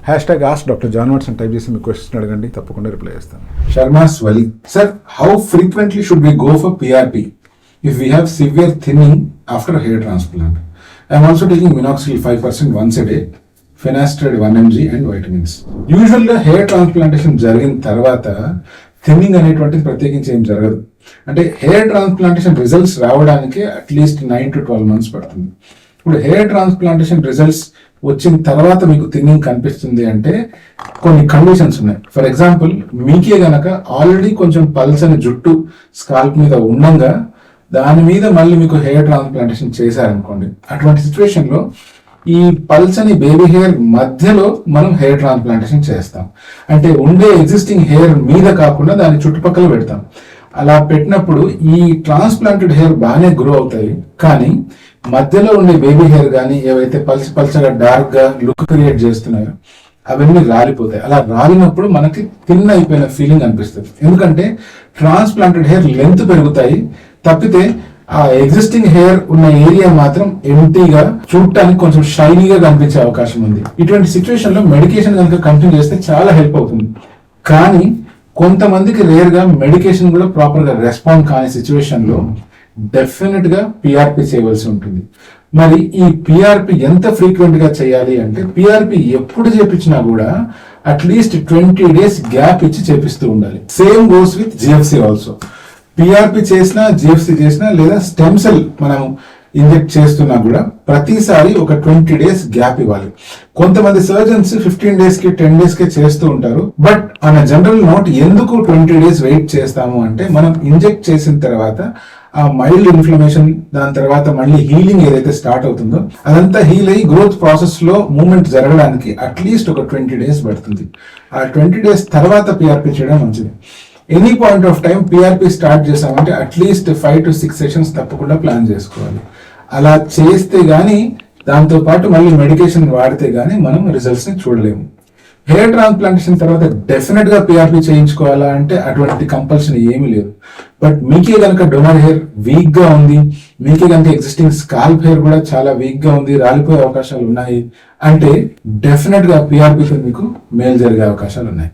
Dr. John Watson type చేసి మీ question అడగండి, తప్పకుండా రిప్లై చేస్తాను. Sharma's Wali. Sir, how frequently should we go for PRP if we have severe thinning after hair transplant? I am also taking minoxidil 5% once a day, finasteride 1 mg and vitamins. Usually hair transplantation జరిగిన తర్వాత thinning అనేటువంటిది ప్రత్యేకించి ఏం జరగదు. అంటే hair transplantation results రావడానికి at least 9 to 12 months పడుతుంది. ఇప్పుడు హెయిర్ ట్రాన్స్ప్లాంటేషన్ రిజల్ట్స్ వచ్చిన తర్వాత మీకు థిన్నింగ్ కనిపిస్తుంది అంటే కొన్ని కండిషన్స్ ఉన్నాయి. ఫర్ ఎగ్జాంపుల్, మీకే గనక ఆల్రెడీ కొంచెం పల్చని జుట్టు స్కాల్ప్ మీద ఉండంగా దాని మీద మళ్ళీ మీకు హెయిర్ ట్రాన్స్ప్లాంటేషన్ చేశారనుకోండి, అటువంటి సిచ్యువేషన్ లో ఈ పల్చని బేబీ హెయిర్ మధ్యలో మనం హెయిర్ ట్రాన్స్ప్లాంటేషన్ చేస్తాం. అంటే ఉండే ఎగ్జిస్టింగ్ హెయిర్ మీద కాకుండా దాని చుట్టుపక్కల పెడతాం. అలా పెట్టినప్పుడు ఈ ట్రాన్స్ప్లాంటెడ్ హెయిర్ బాగానే గ్రో అవుతాయి, కానీ మధ్యలో ఉండే బేబీ హెయిర్ కానీ ఏవైతే పల్చగా డార్క్ గా లుక్ క్రియేట్ చేస్తున్నాయో అవన్నీ రాలిపోతాయి. అలా రాలినప్పుడు మనకి థిన్ అయిపోయిన ఫీలింగ్ అనిపిస్తుంది. ఎందుకంటే ట్రాన్స్ప్లాంటెడ్ హెయిర్ లెంత్ పెరుగుతాయి తప్పితే ఆ ఎగ్జిస్టింగ్ హెయిర్ ఉన్న ఏరియా మాత్రం ఎంటీగా చూడటానికి కొంచెం షైనీగా కనిపించే అవకాశం ఉంది. ఇటువంటి సిచ్యువేషన్ లో మెడికేషన్ కనుక కంటిన్యూ చేస్తే చాలా హెల్ప్ అవుతుంది. కానీ కొంతమందికి రేర్ గా మెడికేషన్ కూడా ప్రాపర్ గా రెస్పాండ్ కాని సిచ్యువేషన్ లో డెఫినెట్ గా పిఆర్పి చేయవలసి ఉంటుంది. మరి ఈ పిఆర్పి ఎంత ఫ్రీక్వెంట్ గా చేయాలి అంటే, పిఆర్పి ఎప్పుడు చేపించినా కూడా అట్లీస్ట్ 20 days గ్యాప్ ఇచ్చి చేపిస్తూ ఉండాలి. Same goes with GFC also. PRP చేసినా జిఎఫ్సి చేసినా లేదా స్టెమ్ సెల్ మనం ఇంజెక్ట్ చేస్తున్నా కూడా ప్రతిసారి ఒక 20 days గ్యాప్ ఇవ్వాలి. కొంతమంది సర్జన్స్ 15 days కి 10 days కి చేస్తూ ఉంటారు. బట్ ఆన్ జనరల్ నోట్, ఎందుకు 20 days వెయిట్ చేస్తాము అంటే, మనం ఇంజెక్ట్ చేసిన తర్వాత ఆ మైల్డ్ ఇన్ఫ్లమేషన్, దాని తర్వాత మళ్ళీ హీలింగ్ ఏదైతే స్టార్ట్ అవుతుందో అదంతా హీల్ అయ్యి గ్రోత్ ప్రాసెస్ లో మూవ్మెంట్ జరగడానికి అట్లీస్ట్ ఒక 20 days పడుతుంది. ఆ 20 days తర్వాత పిఆర్పి చేయడం మంచిది. Any point of time PRP start చేసామంటే అట్లీస్ట్ 5 to 6 sessions తప్పకుండా ప్లాన్ చేసుకోవాలి. అలా చేస్తే గానీ, దాంతో పాటు మళ్ళీ మెడికేషన్ వాడితే గానీ మనం రిజల్ట్స్ ని చూడలేము. హెయిర్ ట్రాన్స్ప్లాంటేషన్ తర్వాత డెఫినెట్ గా పిఆర్పి చేయించుకోవాలా అంటే అటువంటి కంపల్షన్ ఏమీ లేదు. బట్ మీకే కనుక డోనర్ హెయిర్ వీక్ గా ఉంది, మీకే కనుక ఎగ్జిస్టింగ్ స్కాల్ప్ హెయిర్ కూడా చాలా వీక్ గా ఉంది, రాలిపోయే అవకాశాలు ఉన్నాయి అంటే డెఫినెట్ గా పిఆర్పితో మీకు మేలు జరిగే అవకాశాలు ఉన్నాయి.